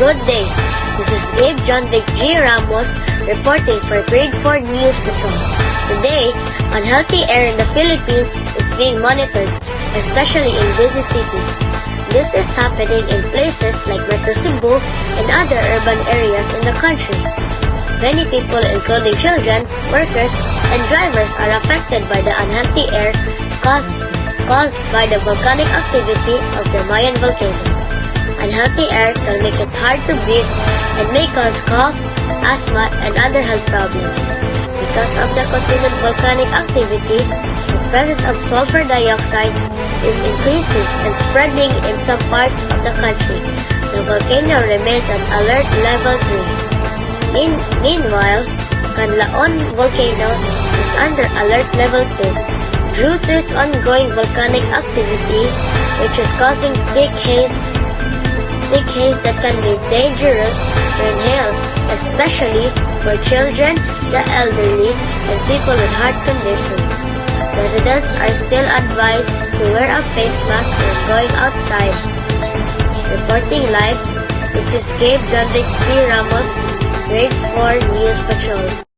Good day. This is Gabe John Vic G. Ramos reporting for Grade 4 News Patrol. Today, unhealthy air in the Philippines is being monitored, especially in busy cities. This is happening in places like Metro Cebu and other urban areas in the country. Many people, including children, workers, and drivers, are affected by the unhealthy air caused by the volcanic activity of the Mayan volcano. Unhealthy air can make it hard to breathe and may cause cough, asthma, and other health problems. Because of the continued volcanic activity, the presence of sulfur dioxide is increasing and spreading in some parts of the country. The volcano remains at alert level 3. Meanwhile, Canlaon volcano is under alert level 2 due to its ongoing volcanic activity, which is causing thick haze that can be dangerous to inhale, especially for children, the elderly, and people with heart conditions. Residents are still advised to wear a face mask when going outside. Reporting live, this is Gabe John Vic Ramos, Grade 4 News Patrol.